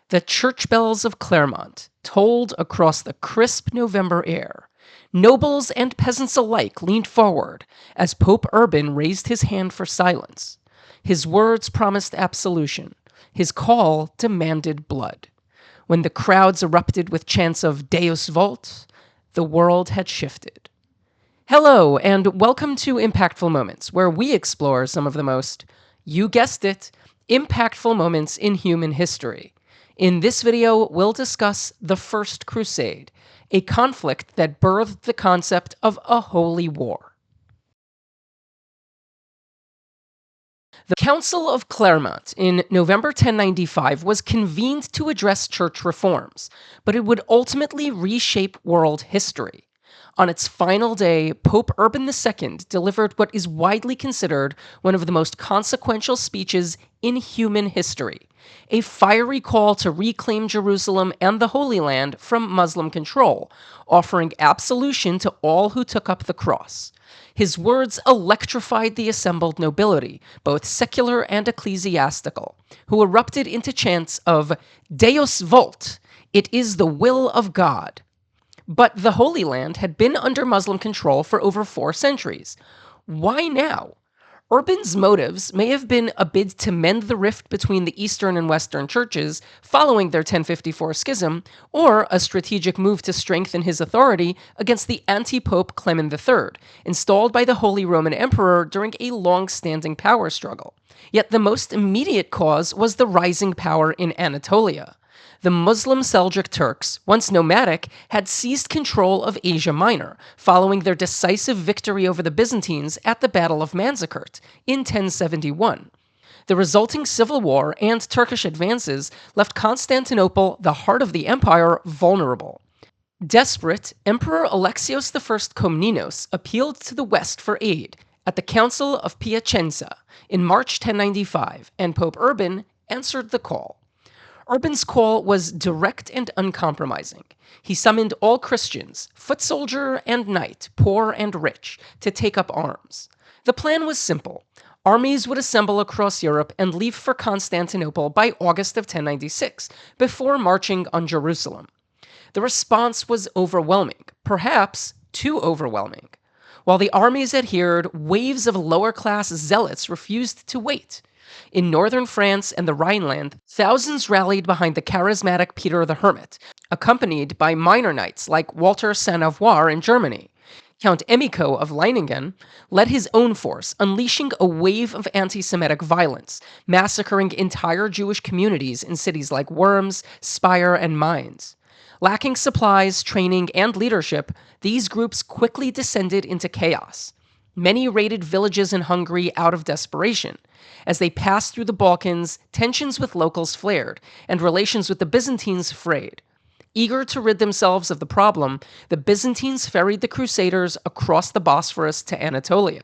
The church bells of Clermont tolled across the crisp November air. Nobles and peasants alike leaned forward as Pope Urban raised his hand for silence. His words promised absolution. His call demanded blood. When the crowds erupted with chants of Deus Vult, the world had shifted. Hello, and welcome to Impactful Moments, where we explore some of the most, you guessed it, impactful moments in human history. In this video, we'll discuss the First Crusade, a conflict that birthed the concept of a holy war. The Council of Clermont in November 1095 was convened to address church reforms, but it would ultimately reshape world history. On its final day, Pope Urban II delivered what is widely considered one of the most consequential speeches in human history, a fiery call to reclaim Jerusalem and the Holy Land from Muslim control, offering absolution to all who took up the cross. His words electrified the assembled nobility, both secular and ecclesiastical, who erupted into chants of Deus Vult, it is the will of God. But the Holy Land had been under Muslim control for over 4 centuries. Why now? Urban's motives may have been a bid to mend the rift between the Eastern and Western churches following their 1054 schism, or a strategic move to strengthen his authority against the anti-pope Clement III, installed by the Holy Roman Emperor during a long-standing power struggle. Yet the most immediate cause was the rising power in Anatolia. The Muslim Seljuk Turks, once nomadic, had seized control of Asia Minor, following their decisive victory over the Byzantines at the Battle of Manzikert in 1071. The resulting civil war and Turkish advances left Constantinople, the heart of the empire, vulnerable. Desperate, Emperor Alexios I Komnenos appealed to the West for aid at the Council of Piacenza in March 1095, and Pope Urban answered the call. Urban's call was direct and uncompromising. He summoned all Christians, foot soldier and knight, poor and rich, to take up arms. The plan was simple. Armies would assemble across Europe and leave for Constantinople by August of 1096, before marching on Jerusalem. The response was overwhelming, perhaps too overwhelming. While the armies adhered, waves of lower-class zealots refused to wait. In northern France and the Rhineland, thousands rallied behind the charismatic Peter the Hermit, accompanied by minor knights like Walter Saint-Avoir in Germany. Count Emico of Leiningen led his own force, unleashing a wave of anti-Semitic violence, massacring entire Jewish communities in cities like Worms, Speyer, and Mainz. Lacking supplies, training, and leadership, these groups quickly descended into chaos. Many raided villages in Hungary out of desperation. As they passed through the Balkans, tensions with locals flared, and relations with the Byzantines frayed. Eager to rid themselves of the problem, the Byzantines ferried the Crusaders across the Bosphorus to Anatolia.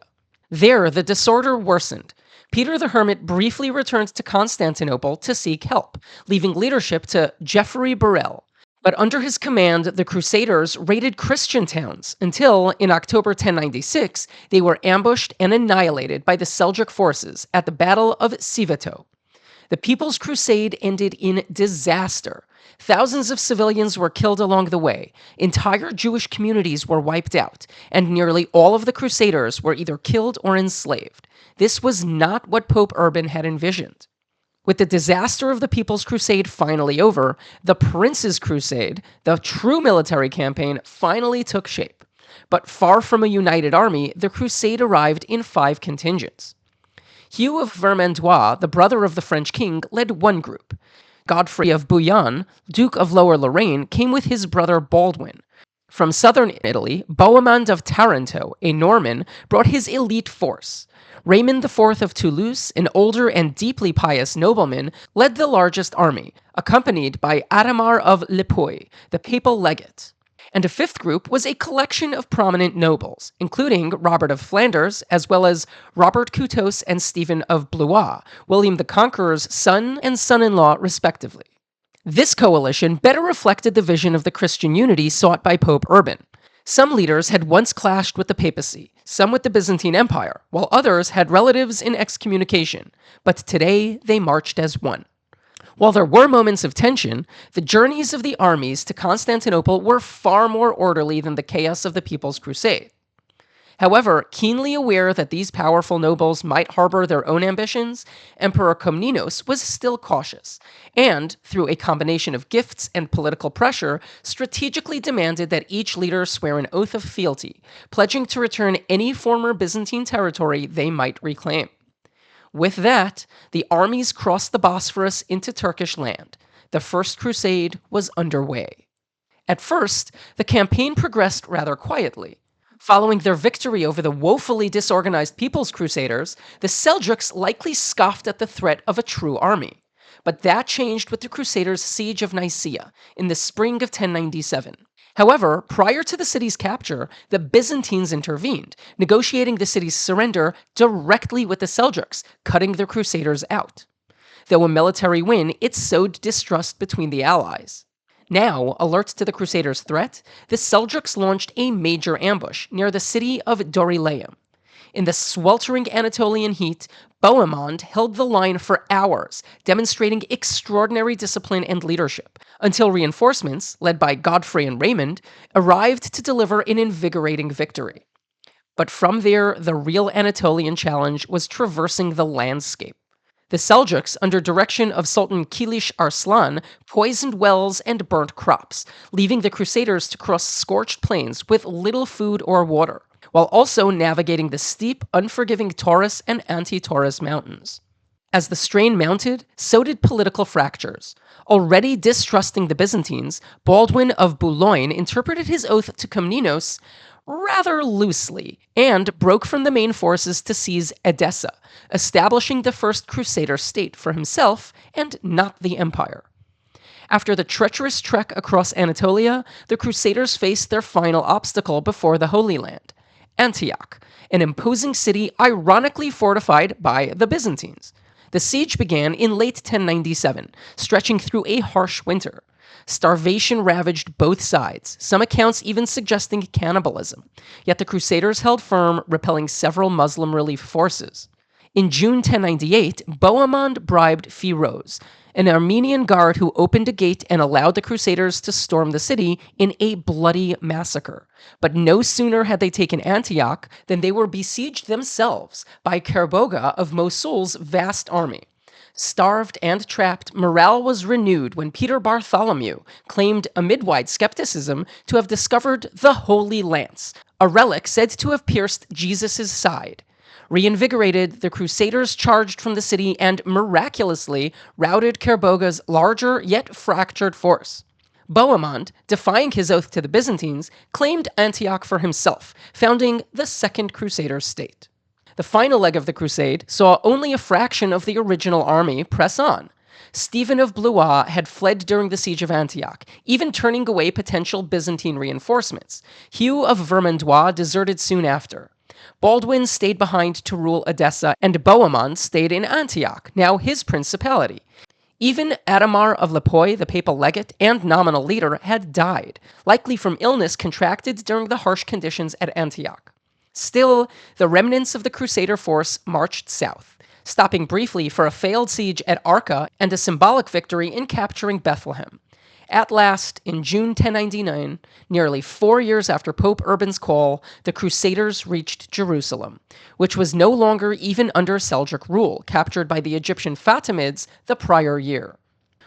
There, the disorder worsened. Peter the Hermit briefly returned to Constantinople to seek help, leaving leadership to Geoffrey Borel. But under his command, the Crusaders raided Christian towns until, in October 1096, they were ambushed and annihilated by the Seljuk forces at the Battle of Sivato. The People's Crusade ended in disaster. Thousands of civilians were killed along the way, entire Jewish communities were wiped out, and nearly all of the Crusaders were either killed or enslaved. This was not what Pope Urban had envisioned. With the disaster of the People's Crusade finally over, the Prince's Crusade, the true military campaign, finally took shape. But far from a united army, the crusade arrived in 5 contingents. Hugh of Vermandois, the brother of the French king, led one group. Godfrey of Bouillon, Duke of Lower Lorraine, came with his brother Baldwin. From southern Italy, Bohemond of Taranto, a Norman, brought his elite force. Raymond IV of Toulouse, an older and deeply pious nobleman, led the largest army, accompanied by Adhemar of Lippuy, the papal legate. And a 5th group was a collection of prominent nobles, including Robert of Flanders, as well as Robert Coutos and Stephen of Blois, William the Conqueror's son and son-in-law respectively. This coalition better reflected the vision of the Christian unity sought by Pope Urban. Some leaders had once clashed with the papacy, some with the Byzantine Empire, while others had relatives in excommunication, but today they marched as one. While there were moments of tension, the journeys of the armies to Constantinople were far more orderly than the chaos of the People's Crusade. However, keenly aware that these powerful nobles might harbor their own ambitions, Emperor Komnenos was still cautious, and, through a combination of gifts and political pressure, strategically demanded that each leader swear an oath of fealty, pledging to return any former Byzantine territory they might reclaim. With that, the armies crossed the Bosphorus into Turkish land. The First Crusade was underway. At first, the campaign progressed rather quietly. Following their victory over the woefully disorganized People's Crusaders, the Seljuks likely scoffed at the threat of a true army. But that changed with the Crusaders' siege of Nicaea in the spring of 1097. However, prior to the city's capture, the Byzantines intervened, negotiating the city's surrender directly with the Seljuks, cutting the Crusaders out. Though a military win, it sowed distrust between the allies. Now, alert to the Crusaders' threat, the Seljuks launched a major ambush near the city of Dorylaeum. In the sweltering Anatolian heat, Bohemond held the line for hours, demonstrating extraordinary discipline and leadership, until reinforcements, led by Godfrey and Raymond, arrived to deliver an invigorating victory. But from there, the real Anatolian challenge was traversing the landscape. The Seljuks, under direction of Sultan Kilish Arslan, poisoned wells and burnt crops, leaving the Crusaders to cross scorched plains with little food or water, while also navigating the steep, unforgiving Taurus and anti-Taurus mountains. As the strain mounted, so did political fractures. Already distrusting the Byzantines, Baldwin of Boulogne interpreted his oath to Komnenos rather loosely and broke from the main forces to seize Edessa, establishing the First Crusader state for himself and not the empire. After the treacherous trek across Anatolia, the Crusaders faced their final obstacle before the Holy Land, Antioch, an imposing city ironically fortified by the Byzantines. The siege began in late 1097, stretching through a harsh winter. Starvation ravaged both sides, some accounts even suggesting cannibalism, yet the Crusaders held firm, repelling several Muslim relief forces. In June 1098, Bohemond bribed Firoz, an Armenian guard who opened a gate and allowed the Crusaders to storm the city in a bloody massacre. But no sooner had they taken Antioch than they were besieged themselves by Kerboga of Mosul's vast army. Starved and trapped, morale was renewed when Peter Bartholomew claimed, amid wide skepticism, to have discovered the Holy Lance, a relic said to have pierced Jesus' side. Reinvigorated, the Crusaders charged from the city and miraculously routed Kerboga's larger yet fractured force. Bohemond, defying his oath to the Byzantines, claimed Antioch for himself, founding the Second Crusader state. The final leg of the crusade saw only a fraction of the original army press on. Stephen of Blois had fled during the siege of Antioch, even turning away potential Byzantine reinforcements. Hugh of Vermandois deserted soon after. Baldwin stayed behind to rule Edessa, and Bohemond stayed in Antioch, now his principality. Even Adhemar of Lipoi, the papal legate and nominal leader, had died, likely from illness contracted during the harsh conditions at Antioch. Still, the remnants of the Crusader force marched south, stopping briefly for a failed siege at Arca and a symbolic victory in capturing Bethlehem. At last, in June 1099, nearly 4 years after Pope Urban's call, the Crusaders reached Jerusalem, which was no longer even under Seljuk rule, captured by the Egyptian Fatimids the prior year.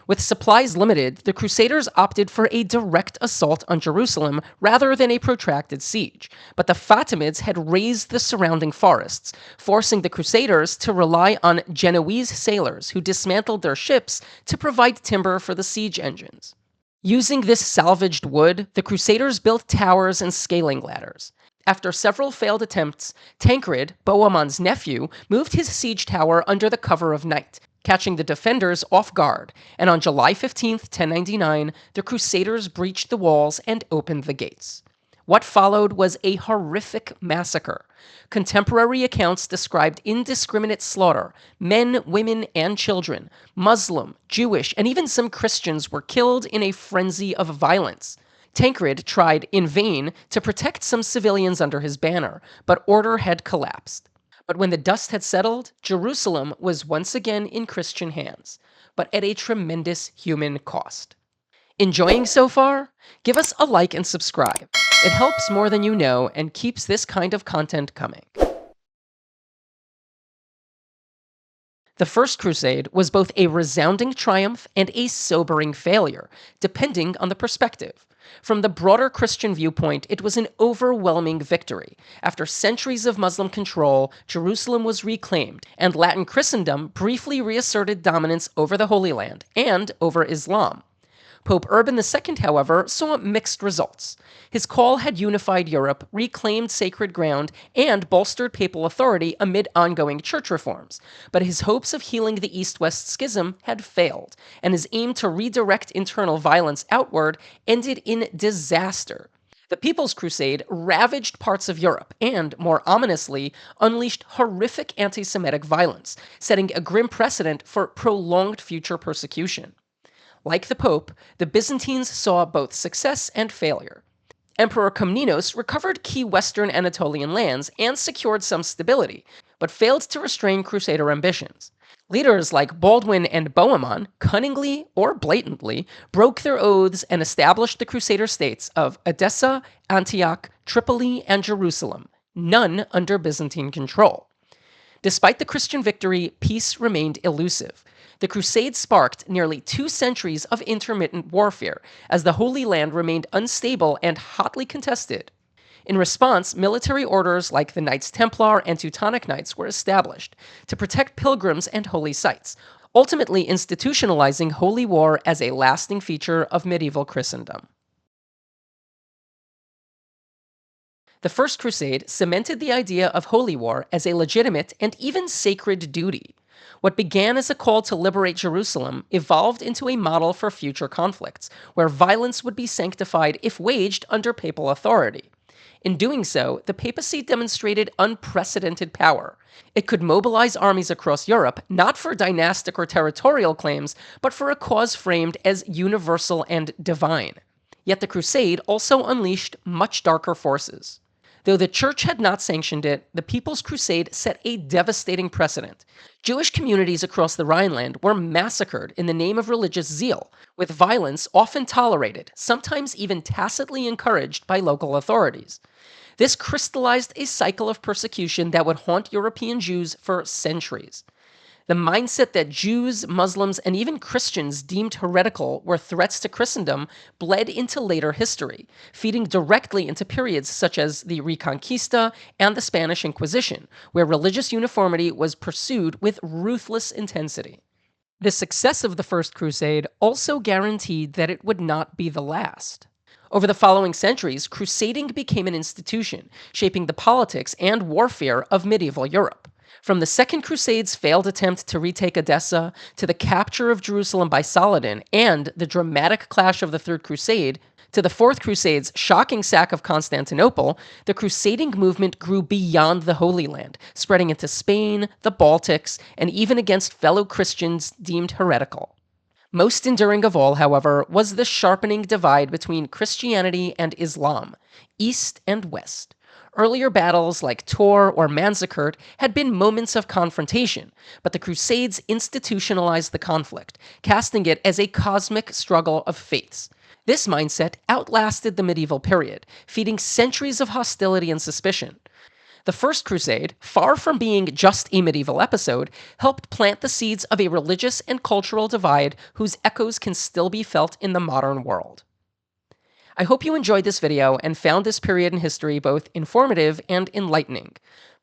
With supplies limited, the Crusaders opted for a direct assault on Jerusalem rather than a protracted siege, but the Fatimids had razed the surrounding forests, forcing the Crusaders to rely on Genoese sailors who dismantled their ships to provide timber for the siege engines. Using this salvaged wood, the Crusaders built towers and scaling ladders. After several failed attempts, Tancred, Bohemond's nephew, moved his siege tower under the cover of night, catching the defenders off guard, and on July 15, 1099, the Crusaders breached the walls and opened the gates. What followed was a horrific massacre. Contemporary accounts described indiscriminate slaughter. Men, women, and children, Muslim, Jewish, and even some Christians were killed in a frenzy of violence. Tancred tried, in vain, to protect some civilians under his banner, but order had collapsed. But when the dust had settled, Jerusalem was once again in Christian hands. but at a tremendous human cost. Enjoying so far? Give us a like and subscribe. It helps more than you know and keeps this kind of content coming. The First Crusade was both a resounding triumph and a sobering failure, depending on the perspective. From the broader Christian viewpoint, it was an overwhelming victory. After centuries of Muslim control, Jerusalem was reclaimed, and Latin Christendom briefly reasserted dominance over the Holy Land and over Islam. Pope Urban II, however, saw mixed results. His call had unified Europe, reclaimed sacred ground, and bolstered papal authority amid ongoing church reforms. But his hopes of healing the East-West schism had failed, and his aim to redirect internal violence outward ended in disaster. The People's Crusade ravaged parts of Europe and, more ominously, unleashed horrific anti-Semitic violence, setting a grim precedent for prolonged future persecution. Like the Pope, the Byzantines saw both success and failure. Emperor Komnenos recovered key Western Anatolian lands and secured some stability, but failed to restrain Crusader ambitions. Leaders like Baldwin and Bohemond cunningly or blatantly broke their oaths and established the Crusader states of Edessa, Antioch, Tripoli, and Jerusalem, none under Byzantine control. Despite the Christian victory, peace remained elusive. The Crusades sparked nearly 2 centuries of intermittent warfare, as the Holy Land remained unstable and hotly contested. In response, military orders like the Knights Templar and Teutonic Knights were established to protect pilgrims and holy sites, ultimately institutionalizing holy war as a lasting feature of medieval Christendom. The First Crusade cemented the idea of holy war as a legitimate and even sacred duty. What began as a call to liberate Jerusalem evolved into a model for future conflicts, where violence would be sanctified if waged under papal authority. In doing so, the papacy demonstrated unprecedented power. It could mobilize armies across Europe, not for dynastic or territorial claims, but for a cause framed as universal and divine. Yet the Crusade also unleashed much darker forces. Though the Church had not sanctioned it, the People's Crusade set a devastating precedent. Jewish communities across the Rhineland were massacred in the name of religious zeal, with violence often tolerated, sometimes even tacitly encouraged by local authorities. This crystallized a cycle of persecution that would haunt European Jews for centuries. The mindset that Jews, Muslims, and even Christians deemed heretical were threats to Christendom bled into later history, feeding directly into periods such as the Reconquista and the Spanish Inquisition, where religious uniformity was pursued with ruthless intensity. The success of the First Crusade also guaranteed that it would not be the last. Over the following centuries, crusading became an institution, shaping the politics and warfare of medieval Europe. From the Second Crusade's failed attempt to retake Edessa, to the capture of Jerusalem by Saladin, and the dramatic clash of the Third Crusade, to the Fourth Crusade's shocking sack of Constantinople, the crusading movement grew beyond the Holy Land, spreading into Spain, the Baltics, and even against fellow Christians deemed heretical. Most enduring of all, however, was the sharpening divide between Christianity and Islam, East and West. Earlier battles like Tours or Manzikert had been moments of confrontation, but the Crusades institutionalized the conflict, casting it as a cosmic struggle of faiths. This mindset outlasted the medieval period, feeding centuries of hostility and suspicion. The First Crusade, far from being just a medieval episode, helped plant the seeds of a religious and cultural divide whose echoes can still be felt in the modern world. I hope you enjoyed this video and found this period in history both informative and enlightening.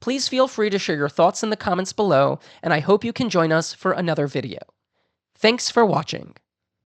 Please feel free to share your thoughts in the comments below, and I hope you can join us for another video. Thanks for watching.